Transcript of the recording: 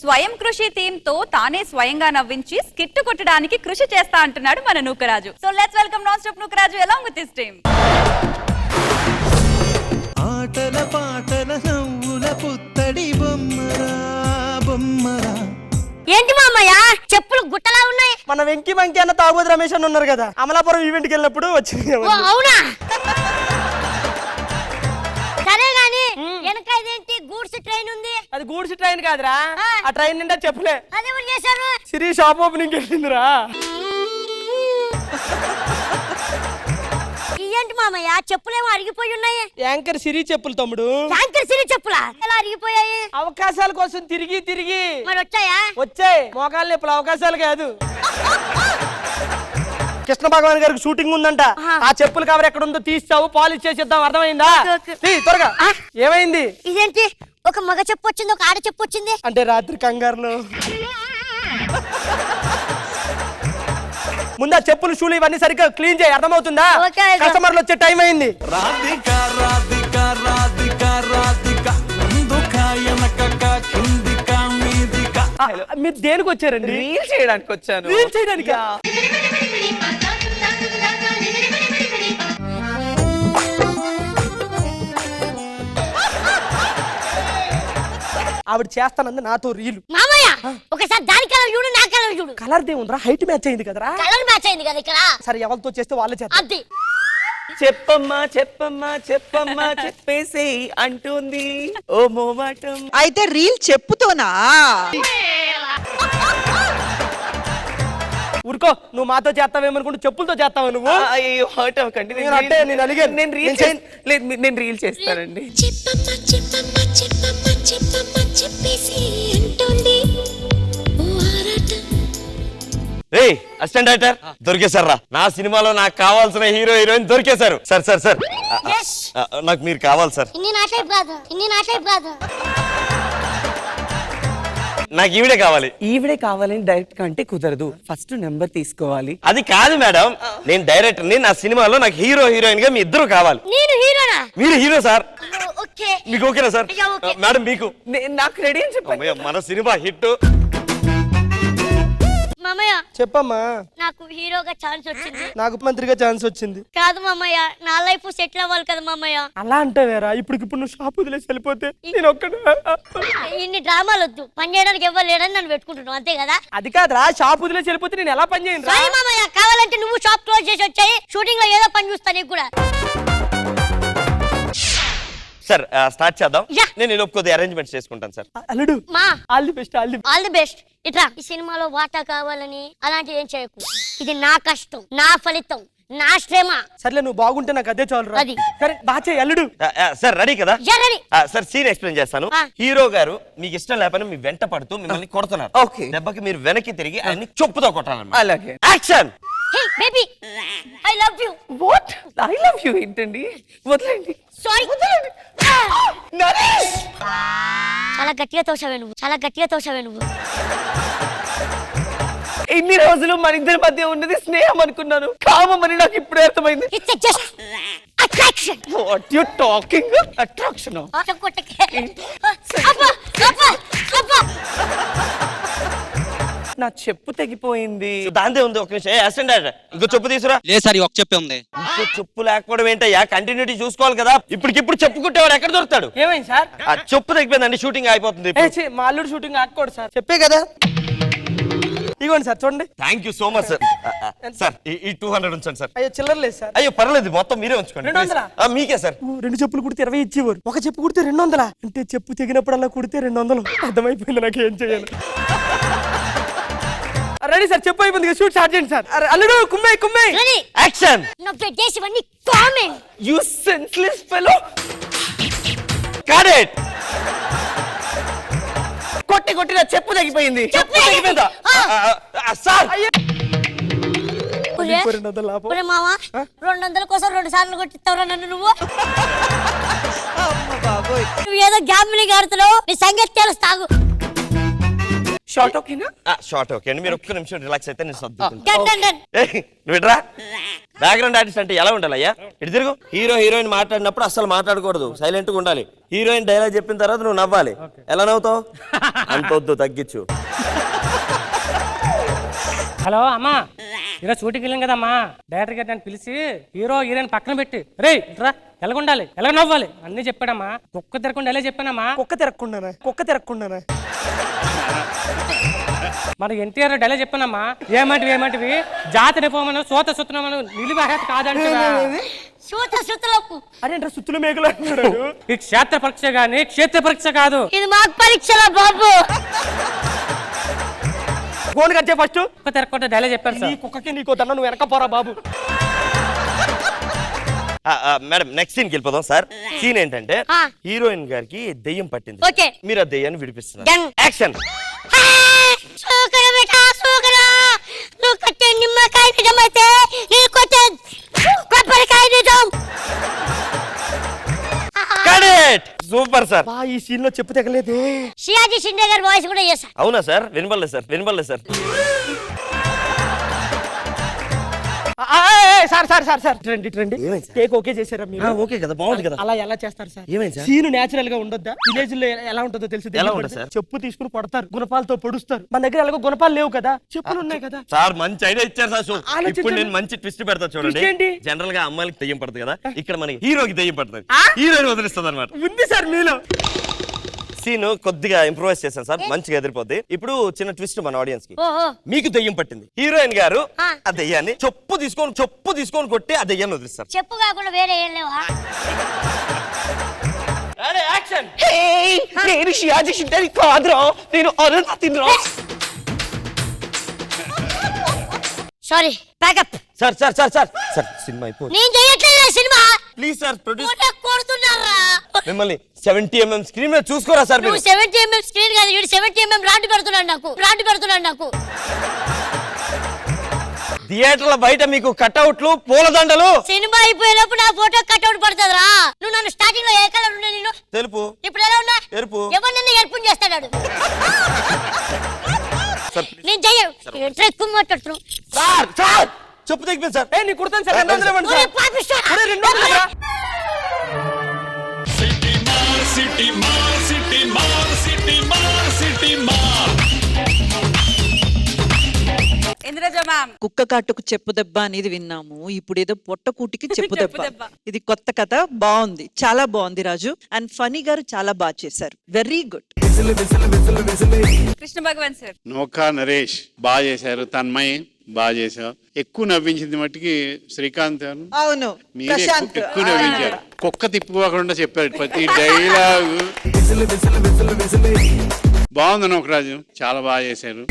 స్వయం కృషి థీమ్ తో తానే స్వయంగా నవ్వించి స్కిట్ కొట్టడానికి కృషి చేస్తా అంటున్నాడు మన Nookaraju. So let's welcome non stop Nookaraju along with his team. ఆటల పాటల నవ్వుల పుత్తడి బొమ్మరా బొమ్మరా. ఏంటి మామయ్య చెప్పులు గుట్టలా ఉన్నాయి? మన వెంకి మంకి అన్న తాగుబోతు రమేష్ అన్న ఉన్నారు కదా, అమలాపురం ఈవెంట్ కి వెళ్ళినప్పుడు వచ్చింది. అవునా? సరే గాని వెనక ఇదేంటి గూడ్స్ ట్రైన్ ఉంది? అది గూడ్స్ ట్రైన్ కాదురా, ఆ ట్రైన్ నిండా చెప్పులే. అదేమని చేశారు? సిరి షాప్ ఓపెనింగ్ వెళ్ళిందిరా. ఏంటి మామయ్య చెప్పులేమో అరిగిపోయి ఉన్నాయి? యాంకర్ సిరి చెప్పులు తమ్ముడు. యాంకర్ సిరి చెప్పులా ఎలా అరిగిపోయాయి? అవకాశాల కోసం తిరిగి తిరిగి మరి వచ్చాయా? వచ్చాయి. మోకాలు నొప్పులు అవకాశాలు కాదు. కృష్ణ భగవాన్ గారికి షూటింగ్ ఉందంట. ఆ చెప్పులు కవర్ ఎక్కడ ఉందో తీస్తావు, పాలిష్ చేసేద్దాం. అర్థమైందా? త్వరగా. ఏమైంది? ఇదేంటి ఒక మగ చెప్పు వచ్చింది, ఒక ఆడ చెప్పు వచ్చింది? అంటే రాత్రి కంగారులో ముందు ఆ చెప్పులు షూలు ఇవన్నీ సరిగ్గా క్లీన్ చేయి. అర్థమవుతుందా? కస్టమర్లు వచ్చే టైం అయింది. రాధికా రాధికా రాధికా రాధికా ముందుకా ఎనకకా కిందికా మీదికా. మీరు దేనికి వచ్చారండి? రీల్ చేయడానికి వచ్చాను. రీల్ చేయడానికి? ఆవిడ చేస్తానంది నాతో రీలు. మామయ్య ఒకసారి దాని కలర్ చూడు, నా కలర్ చూడు. కలర్ దేవుందిరా, హైట్ మ్యాచ్ అయింది కదరా. కలర్ మ్యాచ్ అయింది కదా ఇక్కడ. సరే ఎవరితో చేస్తే వాళ్ళే చేస్తారు. అది చెప్పమ్మా చెప్పమ్మా చెప్పమ్మా చెప్పేసి అంటుంది ఓ మోమాటం. అయితే రీల్ చెప్పుతోనా? ఊరుకో, నువ్వు మాతో చేస్తావేమనుకుంటూ చెప్పులతో చేస్తావా నువ్వు? అయ్యో హర్ట్ అవ్వకండి. నేను అంటే నేను అలిగాను. నేను రీల్ చేస్తానండి. చెప్పమ్మా చెప్పమ్మా చెప్పమ్మా చెప్పమ్మా చెప్పేసి అంటుంది ఓ ఆరాట. రేయ్ అసిస్టెంట్ డైరెక్టర్ దొరికేశారా? నా సినిమాలో నాకు కావాల్సిన హీరో హీరోయిన్ దొరికేశారు. సార్ సార్ సార్ నాకు మీరు కావాలి సార్. ఇన్ని నా టైప్ కాదు, ఇన్ని నా టైప్ కాదు. నాకు ఈవిడే కావాలి. ఈవిడే కావాలని డైరెక్ట్ కంటే కుదరదు, ఫస్ట్ నెంబర్ తీసుకోవాలి. అది కాదు మేడం, నేను డైరెక్టర్ ని, నా సినిమాలో నాకు హీరో హీరోయిన్ గా మీ ఇద్దరు కావాలి. నేను హీరోనా? మీరు హీరో సార్. ఓకే, మీకు ఓకేనా సార్? అయ్యా, ఓకే. మేడం మీకు? నాకు రెడీ అని చెప్పండి. అమ్మయ్య, మన సినిమా హిట్. మామయ్య చెప్పమ్మా. నాకు హీరోగా ఛాన్స్ వచ్చింది. నాకు మంత్రిగా ఛాన్స్ వచ్చింది. కాదు మామయ్య, నా లైఫ్ సెటిల్ అవ్వాలి కదా మామయ్య. అలా అంటావేరా? ఇప్పుడు నువ్వు షాప్ వదిలేసి వెళ్ళిపోతే నేను ఒక్కడు. ఇన్ని డ్రామాలు వద్దు, పని చేయడానికి ఎవరు లేరని నన్ను పెట్టుకుంటున్నావు అంతే కదా? అది కాదురా, షాప్ వదిలేసి వెళ్ళిపోతే నేను ఎలా పని చేయను? సారీ మామయ్య, కావాలంటే నువ్వు షాప్ క్లోజ్ చేసి వచ్చాయి, షూటింగ్ లో ఏదో పని చూస్తా నీకు కూడా. సార్ స్టార్ట్ చేద్దాం. యా. నేను కొద్దిగా అరేంజ్మెంట్స్ చేసుకుంటాను సార్. అల్లుడు మా all the best. All the best. ఇట్లా ఈ సినిమాలో వాటా కావాలని అలాంటివి ఏం చేయకు. ఇది నా కష్టం, నా ఫలితం, నా శ్రమ. సర్లే, నువ్వు బాగుంటే నాకు అదే చాలు. అది. సరే బాగా చేయి అల్లుడు. సార్ రెడీ కదా? రెడీ. సార్ సీన్ ఎక్స్ప్లెయిన్ చేస్తాను. ఆ. హీరో గారు మీకు ఇష్టం లేకపోయినా మీ వెంట పడుతూ మిమ్మల్ని కొడుతున్నారు. ఓకే. దెబ్బకి మీరు వెనక్కి తిరిగి ఆయన్ని చెప్పుతో కొట్టాలన్నమాట. అలాగే. Action. Hey baby, I love you. What? I love you ఏంటండి? వదలండి. సారీ. నరేష్ చాలా గట్టిగా తోసావే నువ్వు, చాలా గట్టిగా తోసావే నువ్వు. ఇన్ని రోజులు మన ఇద్దరి మధ్య ఉన్నది స్నేహం అనుకున్నాను, కామమని నాకు ఇప్పుడే అర్థమైంది. It's just attraction. What you talking? Attraction? కొట్టకే. అబ్బా అబ్బా అబ్బా. నా చెప్పు తెగిపోయింది. దాందే ఉంది. ఒక నిమిషం. అసిస్టెంట్ డైరెక్టర్ ఇంకో చెప్పు తీసురా. లేదు సార్, ఒక చెప్పే ఉంది. ఇంకో చెప్పు లేకపోవడం ఏంటయ్యా? కంటిన్యూటీ చూసుకోవాలి కదా. ఇప్పటికిప్పుడు చెప్పుకుంటేవాడు ఎక్కడ దొరుకుతాడు? ఏమైంది సార్? ఆ చెప్పు తగ్గిపోయిందండి, షూటింగ్ అయిపోతుంది. మా అల్లుడు షూటింగ్ ఆడుకోడు సార్, చెప్పే కదా. ఇవ్వండి సార్, చూడండి. Thank you so much sir. Sir ఈ 200 ఉంచండి సార్. అయ్యో చిల్లర లేదు సార్. అయ్యో పర్లేదు, మొత్తం మీరే ఉంచుకోండి. 200? మీకే సార్. 2 చెప్పులు కుడితే 20 ఇచ్చేవారు, ఒక చెప్పు కుడితే 200. అంటే చెప్పు తెగినప్పుడల్లా కుడితే 200. అర్థమైపోయింది నాకు ఏం చేయాలి. రెడీ సార్, చెప్పు అయిపోయింది. షూట్ స్టార్ట్ చేయండి సార్. అల్లుడు కుమ్మే కుమ్మే. రెడీ. యాక్షన్. నా పెట్టేసి ఇవన్నీ comment. You senseless fellow. Got it. కొట్టి కొట్టి నా చెప్పు తెగిపోయింది. చెప్పు తగ్గిపోయిందా? సార్ ఒరే, 200 లాభం. ఒరే మావా, 200 కోసం 2 సార్లు కొట్టిస్తావురా నన్ను నువ్వు. నువ్వు ఏదో గ్యాంబ్లింగ్ ఆడుతున్నావు, నీ సంగతి తెలుస్తాగు. షార్ట్ ఓకేనా? షార్ట్ ఓకే అండి. మీరు ఒక్క నిమిషం రిలాక్స్ అయితే నేను సర్దుకుంటాను. Done done done. నువ్వు ఇట్రా. బ్యాక్గ్రౌండ్ ఆర్టిస్ట్ అంటే ఎలా ఉండాలి అయ్యా? ఇటు తిరుగు. హీరో హీరోయిన్ మాట్లాడినప్పుడు అసలు మాట్లాడకూడదు, సైలెంట్ గా ఉండాలి. హీరోయిన్ డైలాగ్ చెప్పిన తర్వాత నువ్వు నవ్వాలి. ఎలా నవ్వుతావు? అంతొద్దు, తగ్గించు. హలో అమ్మా, ఈరోజు షూటింగ్ వెళ్ళాం కదమ్మా, డైరెక్టర్ గారు నన్ను పిలిచి హీరో హీరోయిన్ పక్కన పెట్టి రే రా ఎలాగుండాలి ఎలా నవ్వాలి అన్నీ చెప్పాడమ్మా. కుక్క తిరగకుండా ఎలా చెప్పానమ్మా. కుక్క తిరగకుండానా మన ఎన్టీఆర్ డైలాగ్ చెప్పానమ్మా. ఏమంటివి జాతర పోమను సోత సుత్తనమను నిలువ కాదంటే అరే సుత్తుల మేకలు అంటున్నాడు. ఈ క్షేత్ర పరీక్ష గాని క్షేత్ర పరీక్ష కాదు, ఇది మాకు పరీక్షల బాబు. ఫోన్ కచ్చే ఫస్ట్ కుక్క తిరగకుండా డైలాగ్ చెప్పారు సార్. కుక్కకి నీకో దన్న, నువ్వు వెనక పోరా బాబు. మేడం నెక్స్ట్ సీన్కి వెళ్ళిపోదాం సార్. సీన్ ఏంటంటే ఆ. హీరోయిన్ గారికి దెయ్యం పట్టింది. ఓకే. మీరు ఆ దెయ్యాన్ని విడిపిస్తున్నారు. Done. యాక్షన్. సూకర బేటా సూకర, నువ్వు కట్టే నిమ్మకాయ నిజమైతే నేను కొట్టే కొబ్బరికాయ నిజం. Super sir. ఈ సీన్ లో చెప్పు తెగలేదే. షియాజీ షిండే గారి వాయిస్ కూడా చేశా. అవునా సార్? వినపడలేదు సార్. సార్ రండి ఏమైంది సార్? కేక్ ఓకే చేశారా మీరు? ఓకే కదా, బాగుంది కదా. అలా ఎలా చేస్తారు సార్? ఏమైంది సార్? సీన్ నేచురల్ గా ఉండొద్దా? విలేజ్ లో ఎలా ఉంటుందో తెలుసు. ఎలా ఉంటుంది సార్? చెప్పు తీసుకుని కొడతారు, గుణపాలతో పొడుస్తారు. మన దగ్గర ఎలాగో గుణపాలు లేవు కదా, చెప్పులు ఉన్నాయి కదా. సార్ మంచి ఐడియా ఇచ్చారు సార్. ఆలోచించండి. ఇప్పుడు నేను మంచి ట్విస్ట్ పెడతా చూడండి. Twist ఏంటి? జనరల్ గా అమ్మాయిలకి దెయ్యం పడుతుంది కదా, ఇక్కడ మనకి హీరోకి దెయ్యం పడుతుంది. హీరోయిన్ వదిలిస్తుంది అనమాట. ఉంది సార్ మీలో. సీన్ కొద్దిగా ఇంప్రూవైజ్ చేశాను సార్, మంచిగా ఎదిరిపోద్ది. ఇప్పుడు చిన్న ట్విస్ట్ మన ఆడియన్స్ కి. ఓహో, మీకు దెయ్యం పట్టింది, హీరోయిన్ గారు ఆ. ఆ దెయ్యాన్ని చెప్పు తీసుకొని కొట్టి ఆ దెయ్యాన్ని వదిలిస్తారు. చెప్పు కాకుండా వేరే ఏం లేవా? యాక్షన్. నేను షియాజీ షిండే కాదురా, నేను అరుంధతిరా. Sorry, packup. సార్ సినిమా అయిపోయింది. నేను చేయట్లేదు సినిమా. Please sir produce. కొడుతున్నారా మిమ్మల్ని 70mm స్క్రీన్ మీద చూసుకోరా సార్ మీరు. నువ్వు 70mm స్క్రీన్ కాదు, వీడు 70mm రాంటి పెడుతున్నాడు నాకు. థియేటర్ల బయట మీకు కట్అవుట్లు, పూలదండలు. సినిమా అయిపోయేలోపు నా ఫోటో కట్అవుట్ పడుతుందిరా. నువ్వు నన్ను స్టార్టింగ్ లో ఏ కలర్ ఉండే నేను? తెలుపు. ఇప్పుడు ఎలా ఉన్నా? ఎరుపు. ఎవరు నన్ను ఎరుపు చేస్తాడు? సార్ నేను చెయ్యను. ఎక్కువ మాట్లాడుతున్నావు. సార్ చెప్పు తెగిపోయింది సార్. నీ కుడతాను సార్, 200 ఇవ్వండి ఒరే సార్. పాపిష్టాడా. ఒరే 200 ఇవ్వరా? ఇంద్రజ మ్యామ్, కుక్క కాటుకు చెప్పు దెబ్బ అనేది విన్నాము, ఇప్పుడు ఏదో పొట్టకూటికి చెప్పు చెప్పు దెబ్బ. దెబ్బ. ఇది కొత్త కథ, బాగుంది, చాలా బాగుంది రాజు. అండ్ ఫనీ గారు చాలా బాగా చేశారు, వెరీ గుడ్. కృష్ణ భగవాన్ సార్. నోకా నరేష్ బాగా చేశారు, తన్మయ్ బాగా చేశారు. ఎక్కువ నవ్వించింది మట్టికి శ్రీకాంత్ గారు. అవును, మీరే ప్రశాంత్. ఎక్కువ నవ్వించారు. కుక్క తిప్పుకోకుండా చెప్పారు ప్రతి డైలాగ్. బాగుంది నోకరాజు, చాలా బాగా చేశారు.